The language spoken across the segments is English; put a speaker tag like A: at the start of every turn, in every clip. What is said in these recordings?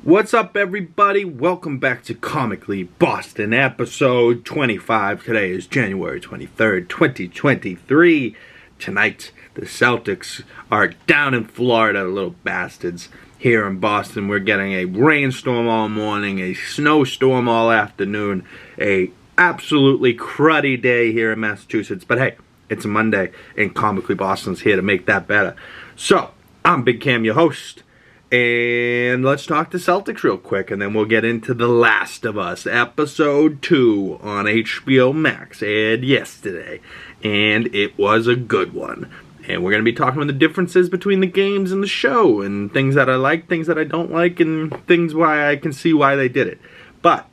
A: What's up, everybody? Welcome back to Comically Boston, episode 25. Today is January 23rd, 2023. Tonight, the Celtics are down in Florida, little bastards. Here in Boston, we're getting a rainstorm all morning, a snowstorm all afternoon, a absolutely cruddy day here in Massachusetts. But hey, it's a Monday, and Comically Boston's here to make that better. So, I'm Big Cam, your host. And let's talk to Celtics real quick, and then we'll get into The Last of Us, Episode 2 on HBO Max, aired yesterday. And it was a good one. And we're going to be talking about the differences between the games and the show, and things that I like, things that I don't like, and things why I can see why they did it. But,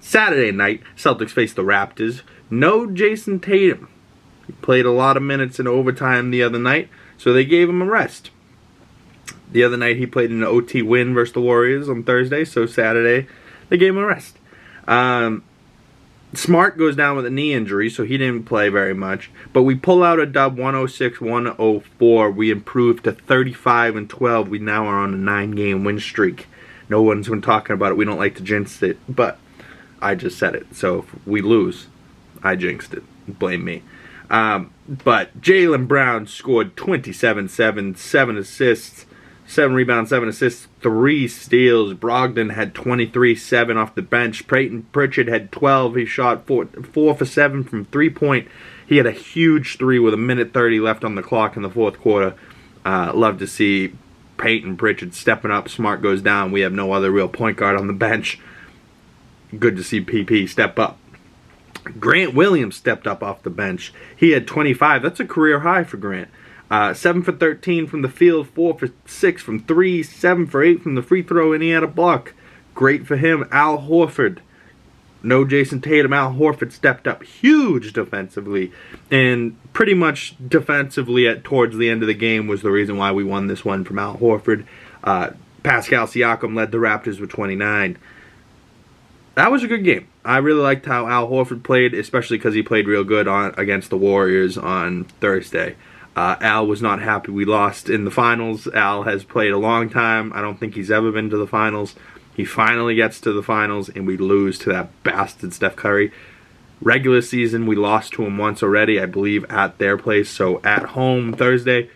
A: Saturday night, Celtics faced the Raptors. No Jason Tatum. He played a lot of minutes in overtime the other night, so they gave him a rest. The other night he played in an OT win versus the Warriors on Thursday, so Saturday they gave him a rest. Smart goes down with a knee injury, so he didn't play very much. But we pull out a dub 106-104. We improved to 35-12. We now are on a 9-game win streak. No one's been talking about it. We don't like to jinx it, but I just said it. So if we lose, I jinxed it. Blame me. But Jaylen Brown scored 27-7, 7 assists. 7 rebounds, 7 assists, 3 steals. Brogdon had 23-7 off the bench. Peyton Pritchard had 12. He shot 4 for 7 from 3-point. He had a huge 3 with 1:30 left on the clock in the fourth quarter. Love to see Peyton Pritchard stepping up. Smart goes down. We have no other real point guard on the bench. Good to see PP step up. Grant Williams stepped up off the bench. He had 25. That's a career high for Grant. 7 for 13 from the field, 4 for 6 from 3, 7 for 8 from the free throw, and he had a block. Great for him. Al Horford. No Jason Tatum. Al Horford stepped up huge defensively. And pretty much defensively towards the end of the game was the reason why we won this one from Al Horford. Pascal Siakam led the Raptors with 29. That was a good game. I really liked how Al Horford played, especially because he played real good against the Warriors on Thursday. Al was not happy we lost in the finals. Al has played a long time. I don't think he's ever been to the finals. He finally gets to the finals, and we lose to that bastard Steph Curry. Regular season, we lost to him once already, I believe, at their place. So at home Thursday,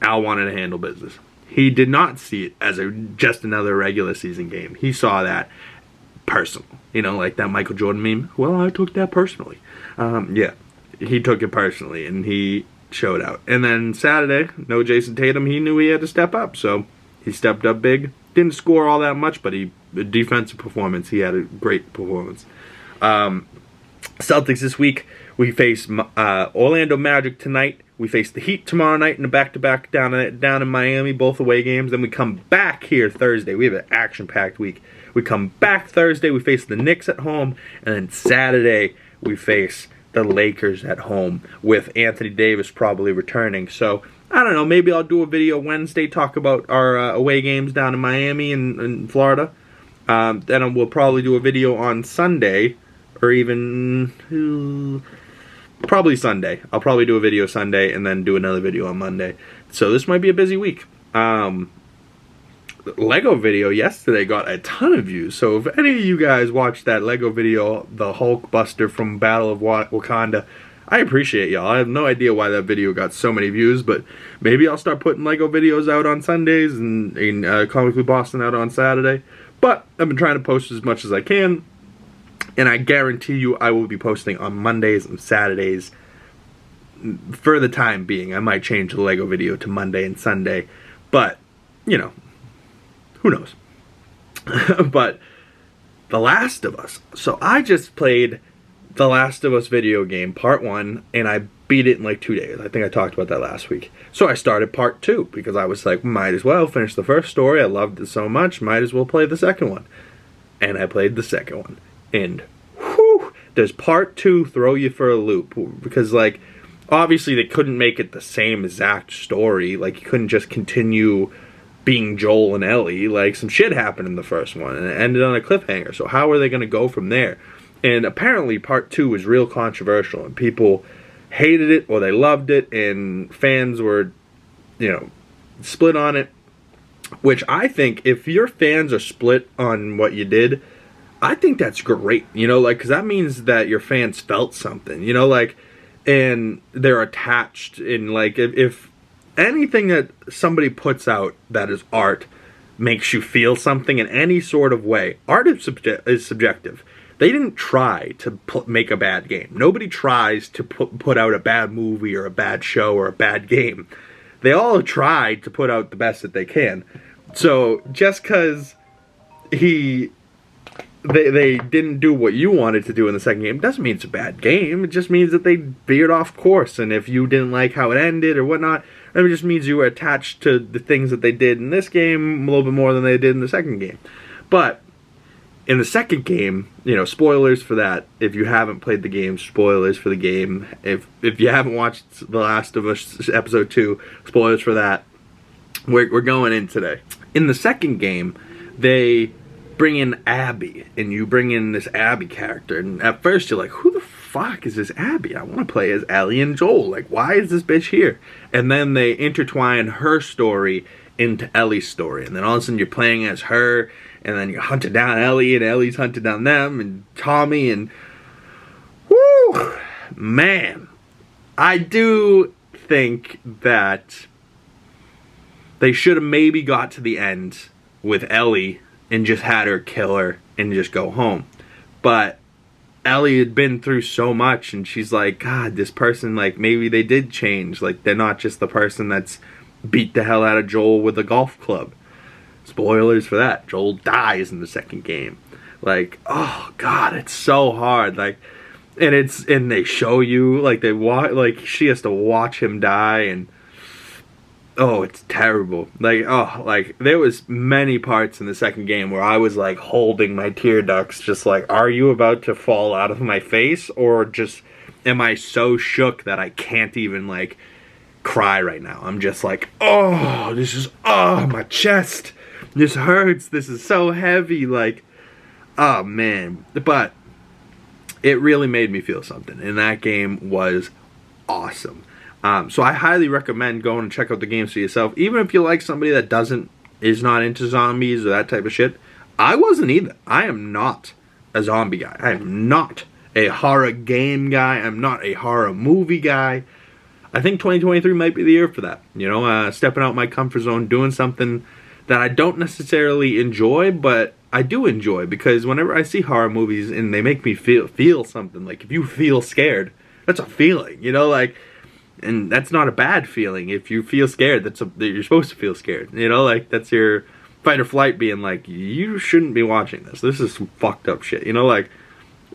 A: Al wanted to handle business. He did not see it as just another regular season game. He saw that personal. You know, like that Michael Jordan meme. Well, I took that personally. Yeah, he took it personally, and he showed out. And then Saturday, no Jason Tatum. He knew he had to step up, so he stepped up big. Didn't score all that much, but defensive performance. He had a great performance. Celtics this week, we face Orlando Magic tonight. We face the Heat tomorrow night in a back-to-back down in Miami, both away games. Then we come back here Thursday. We have an action-packed week. We come back Thursday. We face the Knicks at home, and then Saturday we face the Lakers at home with Anthony Davis probably returning. So, I don't know, maybe I'll do a video Wednesday, talk about our away games down in Miami and Florida. Then we'll probably do a video on Sunday, or even probably Sunday. I'll probably do a video Sunday and then do another video on Monday. So this might be a busy week. Lego video yesterday got a ton of views, so if any of you guys watched that Lego video, the Hulk Buster from Battle of Wakanda, I appreciate y'all. I have no idea why that video got so many views, but maybe I'll start putting Lego videos out on Sundays and Comically Boston out on Saturday. But I've been trying to post as much as I can, and I guarantee you I will be posting on Mondays and Saturdays for the time being. I might change the Lego video to Monday and Sunday, but, you know, who knows? But The Last of Us. So I just played The Last of Us video game, part 1, and I beat it in like 2 days. I think I talked about that last week. So I started part 2 because I was like, might as well finish the first story. I loved it so much, might as well play the second one. And I played the second one. And whew, does part 2 throw you for a loop? Because, like, obviously they couldn't make it the same exact story. Like, you couldn't just continue being Joel and Ellie. Like, some shit happened in the first one, and it ended on a cliffhanger. So how are they going to go from there? And apparently part 2 was real controversial, and people hated it or they loved it, and fans were, you know, split on it. which I think if your fans are split on what you did, I think that's great, you know, like, because that means that your fans felt something, you know, like, and they're attached in, like, if anything that somebody puts out that is art makes you feel something in any sort of way, art is subjective. They didn't try to make a bad game. Nobody tries to put out a bad movie or a bad show or a bad game. They all tried to put out the best that they can. So just because they didn't do what you wanted to do in the second game doesn't mean it's a bad game. It just means that they veered off course, and if you didn't like how it ended or whatnot, it just means you were attached to the things that they did in this game a little bit more than they did in the second game. But in the second game, you know, spoilers for that. If you haven't played the game, spoilers for the game. If you haven't watched The Last of Us Episode 2, spoilers for that. We're going in today. In the second game, they bring in Abby, and you bring in this Abby character, and at first you're like, who the fuck is this Abby? I want to play as Ellie and Joel. Like, why is this bitch here? And then they intertwine her story into Ellie's story, and then all of a sudden you're playing as her, and then you're hunting down Ellie, and Ellie's hunting down them, and Tommy, and whoo, man, I do think that they should have maybe got to the end with Ellie and just had her kill her and just go home. But Ellie had been through so much, and she's like, God, this person, like, maybe they did change. Like, they're not just the person that's beat the hell out of Joel with a golf club. Spoilers for that. Joel dies in the second game. Like, oh God, it's so hard. Like, and they show you, like, like, she has to watch him die, and oh, it's terrible. Like, oh, like, there was many parts in the second game where I was, like, holding my tear ducts, just like, are you about to fall out of my face? Or just, am I so shook that I can't even, like, cry right now? I'm just like, oh, this is, oh, my chest. This hurts. This is so heavy. Like, oh, man. But it really made me feel something. And that game was awesome. So I highly recommend going and check out the games for yourself. Even if you like somebody that is not into zombies or that type of shit. I wasn't either. I am not a zombie guy. I am not a horror game guy. I'm not a horror movie guy. I think 2023 might be the year for that. You know, stepping out my comfort zone, doing something that I don't necessarily enjoy, but I do enjoy, because whenever I see horror movies and they make me feel something, like, if you feel scared, that's a feeling, you know, like. And that's not a bad feeling. If you feel scared, you're supposed to feel scared. You know, like, that's your fight or flight being like, you shouldn't be watching this. This is some fucked up shit. You know, like,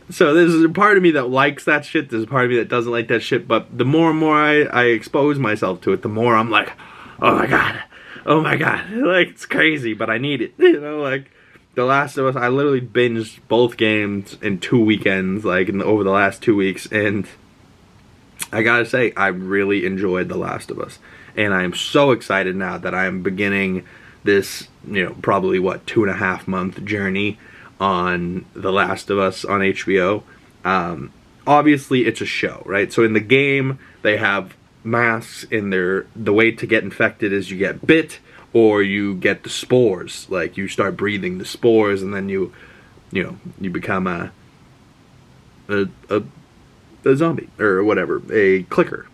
A: so there's a part of me that likes that shit. There's a part of me that doesn't like that shit. But the more and more I expose myself to it, the more I'm like, oh my God. Oh my God. Like, it's crazy, but I need it. You know, like, The Last of Us, I literally binged both games in 2 weekends, like, over the last 2 weeks. And I gotta say, I really enjoyed The Last of Us. And I am so excited now that I am beginning this, you know, probably, 2.5 month journey on The Last of Us on HBO. Obviously, it's a show, right? So in the game, they have masks, and the way to get infected is you get bit, or you get the spores. Like, you start breathing the spores, and then you become a zombie, or whatever, a clicker.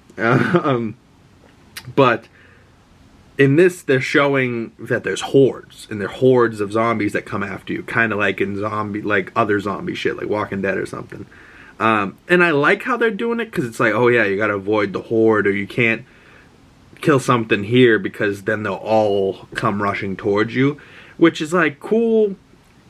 A: But in this, they're showing that there's hordes, and they're hordes of zombies that come after you, kind of like in other zombie shit, like Walking Dead or something. And I like how they're doing it, because it's like, oh yeah, you gotta avoid the horde, or you can't kill something here, because then they'll all come rushing towards you, which is, like, cool,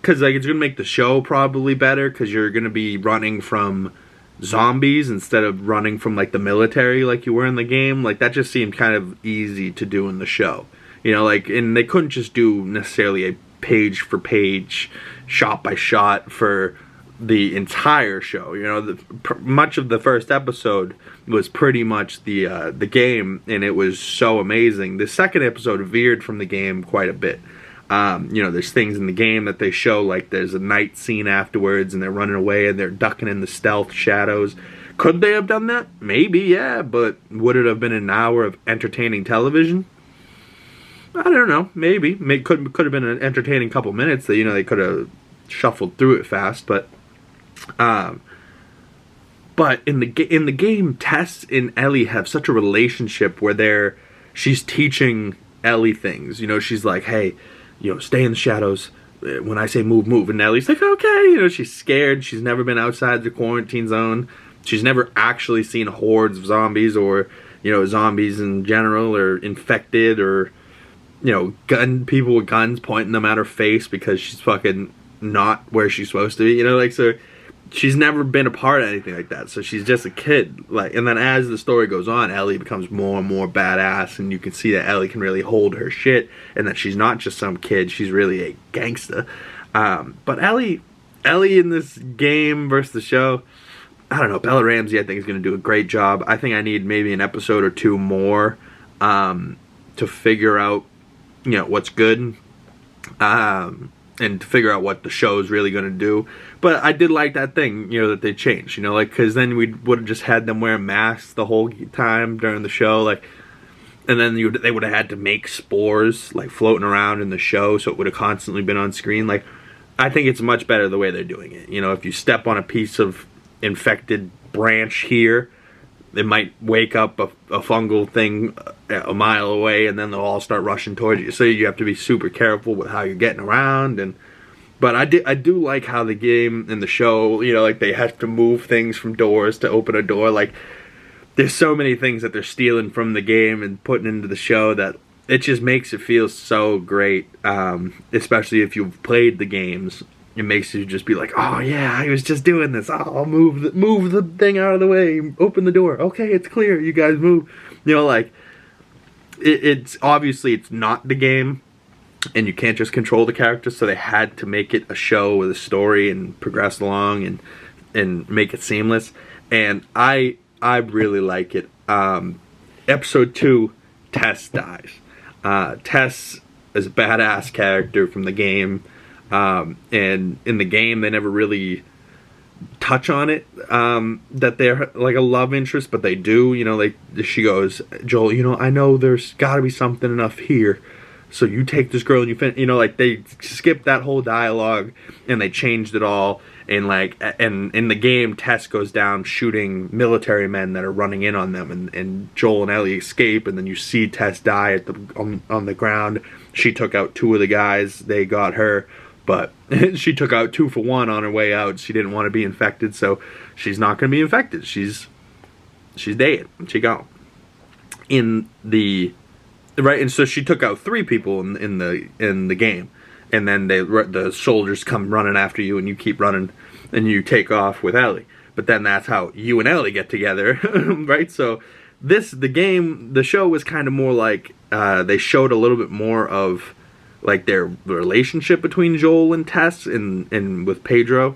A: because, like, it's gonna make the show probably better, because you're gonna be running from zombies instead of running from, like, the military like you were in the game. Like, that just seemed kind of easy to do in the show, you know, like, and they couldn't just do necessarily a page for page, shot by shot for the entire show. You know, much of the first episode was pretty much the game, and it was so amazing. The second episode veered from the game quite a bit. You know, there's things in the game that they show, like there's a night scene afterwards, and they're running away, and they're ducking in the stealth shadows. Could they have done that? Maybe, yeah, but would it have been an hour of entertaining television? I don't know. Maybe could have been an entertaining couple minutes that they could have shuffled through it fast, but in the game, Tess and Ellie have such a relationship where she's teaching Ellie things. She's like, hey, stay in the shadows. When I say move, move. And Ellie's like, okay. She's scared. She's never been outside the quarantine zone. She's never actually seen hordes of zombies or, zombies in general or infected or, people with guns pointing them at her face because she's fucking not where she's supposed to be. So she's never been a part of anything like that. So she's just a kid. And then as the story goes on, Ellie becomes more and more badass, and you can see that Ellie can really hold her shit, and that she's not just some kid. She's really a gangsta. But Ellie in this game versus the show, I don't know. Bella Ramsey, I think, is going to do a great job. I think I need maybe an episode or two more to figure out, what's good. And to figure out what the show is really going to do. But I did like that thing, that they changed, because then we would have just had them wearing masks the whole time during the show, and then they would have had to make spores, floating around in the show, so it would have constantly been on screen. I think it's much better the way they're doing it. If you step on a piece of infected branch here, it might wake up a fungal thing a mile away, and then they'll all start rushing towards you. So you have to be super careful with how you're getting around. But I do like how the game and the show, they have to move things from doors to open a door. There's so many things that they're stealing from the game and putting into the show that it just makes it feel so great. Especially if you've played the games. It makes you just be like, oh yeah, I was just doing this. Oh, I'll move the thing out of the way. Open the door. Okay, it's clear. You guys move. It's obviously it's not the game, and you can't just control the characters. So they had to make it a show with a story and progress along and make it seamless. And I really like it. Episode 2, Tess dies. Tess is a badass character from the game. And in the game, they never really touch on it, that they're like a love interest, but they do, she goes, Joel, I know there's gotta be something enough here, so you take this girl and they skipped that whole dialogue, and they changed it all, and in the game, Tess goes down shooting military men that are running in on them, and Joel and Ellie escape, and then you see Tess die on the ground. She took out 2 of the guys, they got her. But she took out 2 for 1 on her way out. She didn't want to be infected, so she's not going to be infected. She's dead. She gone. And so she took out 3 people in the game, and then the soldiers come running after you, and you keep running, and you take off with Ellie. But then that's how you and Ellie get together, right? So the show was kind of more like they showed a little bit more of their relationship between Joel and Tess and with Pedro.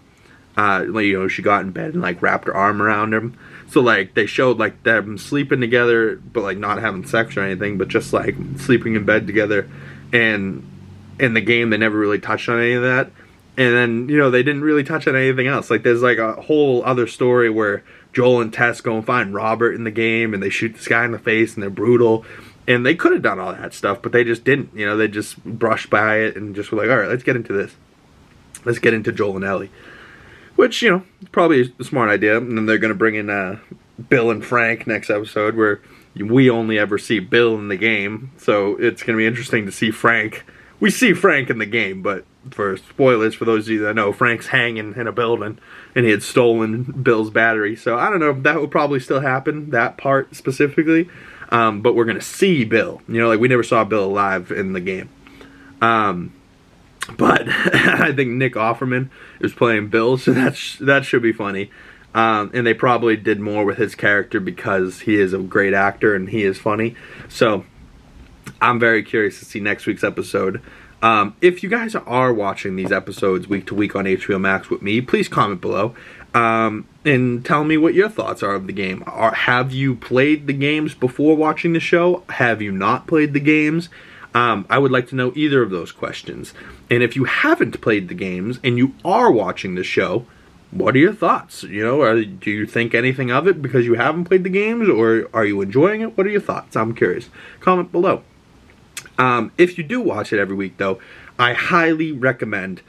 A: She got in bed and wrapped her arm around him. So they showed them sleeping together, but not having sex or anything, but just sleeping in bed together. And in the game, they never really touched on any of that. And then they didn't really touch on anything else. There's a whole other story where Joel and Tess go and find Robert in the game, and they shoot this guy in the face, and they're brutal. And they could have done all that stuff, but they just didn't. They just brushed by it and just were like, all right, let's get into this. Let's get into Joel and Ellie. Which, probably a smart idea. And then they're going to bring in Bill and Frank next episode, where we only ever see Bill in the game. So it's going to be interesting to see Frank. We see Frank in the game, but for spoilers, for those of you that know, Frank's hanging in a building, and he had stolen Bill's battery. So I don't know if that would probably still happen, that part specifically. But we're going to see Bill. We never saw Bill alive in the game. But I think Nick Offerman is playing Bill, so that should be funny. And they probably did more with his character because he is a great actor and he is funny. So I'm very curious to see next week's episode. If you guys are watching these episodes week to week on HBO Max with me, please comment below. And tell me what your thoughts are of the game. Have you played the games before watching the show? Have you not played the games? I would like to know either of those questions. And if you haven't played the games and you are watching the show, what are your thoughts? Do you think anything of it because you haven't played the games, or are you enjoying it? What are your thoughts? I'm curious. Comment below. If you do watch it every week, though, I highly recommend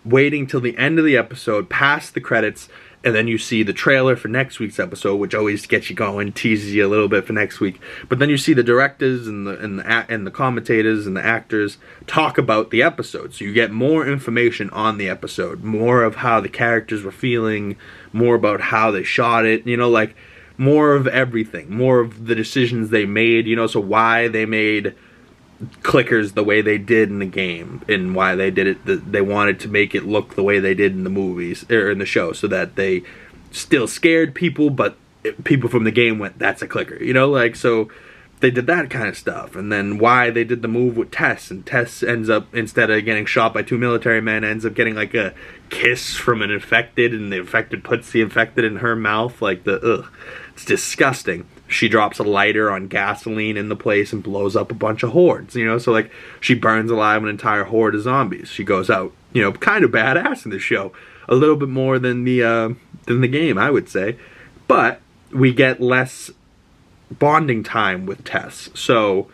A: waiting till the end of the episode, past the credits, and then you see the trailer for next week's episode, which always gets you going, teases you a little bit for next week. But then you see the directors and the commentators and the actors talk about the episode, so you get more information on the episode, more of how the characters were feeling, more about how they shot it, you know, like more of everything, more of the decisions they made, you know, so why they made clickers the way they did in the game, and why they did it, they wanted to make it look the way they did in the movies or in the show, so that they still scared people, but people from the game went, that's a clicker, you know, like, so they did that kind of stuff. And then why they did the move with Tess, and Tess ends up, instead of getting shot by 2 military men, ends up getting like a kiss from an infected, and the infected puts the infected in her mouth, like it's disgusting. She drops a lighter on gasoline in the place and blows up a bunch of hordes, you know, so like she burns alive an entire horde of zombies. She goes out, you know, kind of badass in the show, a little bit more than the game, I would say, but we get less bonding time with Tess, so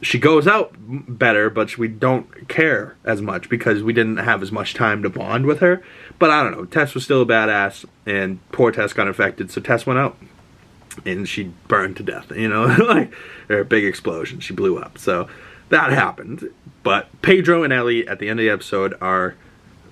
A: she goes out better, but we don't care as much because we didn't have as much time to bond with her. But I don't know, Tess was still a badass, and poor Tess got infected, so Tess went out and she burned to death, you know, like, or a big explosion, she blew up, so that happened. But Pedro and Ellie at the end of the episode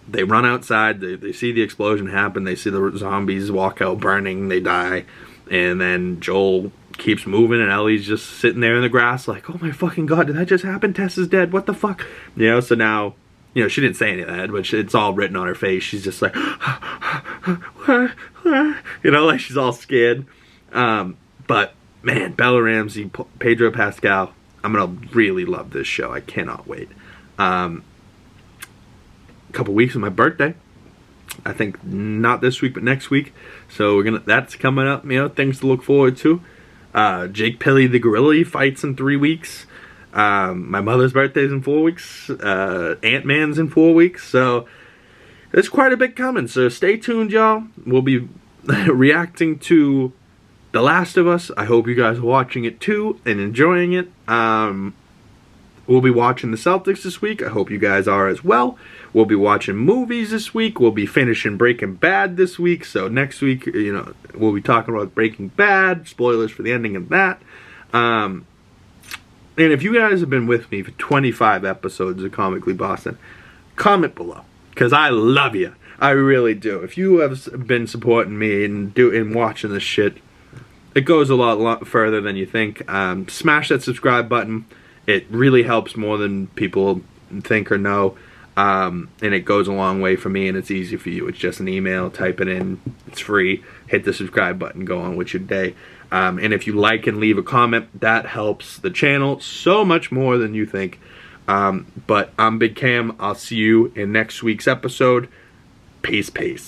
A: they run outside, they see the explosion happen, they see the zombies walk out burning, they die, and then Joel keeps moving and Ellie's just sitting there in the grass like, oh my fucking god, did that just happen? Tess is dead, what the fuck? You know, so now, you know, she didn't say any of that, but it's all written on her face. She's just like, you know, like she's all scared. But man, Bella Ramsey, Pedro Pascal, I'm gonna really love this show. I cannot wait. A couple weeks of my birthday. I think not this week, but next week. So that's coming up, you know, things to look forward to. Jake Pilley the Gorilla fights in 3 weeks. My mother's birthday's in 4 weeks. Ant-Man's in 4 weeks. So there's quite a bit coming. So stay tuned, y'all. We'll be reacting to The Last of Us. I hope you guys are watching it too and enjoying it. We'll be watching the Celtics this week. I hope you guys are as well. We'll be watching movies this week. We'll be finishing Breaking Bad this week. So next week, you know, we'll be talking about Breaking Bad. Spoilers for the ending of that. And if you guys have been with me for 25 episodes of Comically Boston, comment below, because I love you. I really do. If you have been supporting me and watching this shit, it goes a lot further than you think. Smash that subscribe button. It really helps more than people think or know. And it goes a long way for me, and it's easy for you. It's just an email, type it in, it's free, hit the subscribe button, go on with your day. And if you like and leave a comment, that helps the channel so much more than you think. But I'm Big Cam. I'll see you in next week's episode. Peace, peace.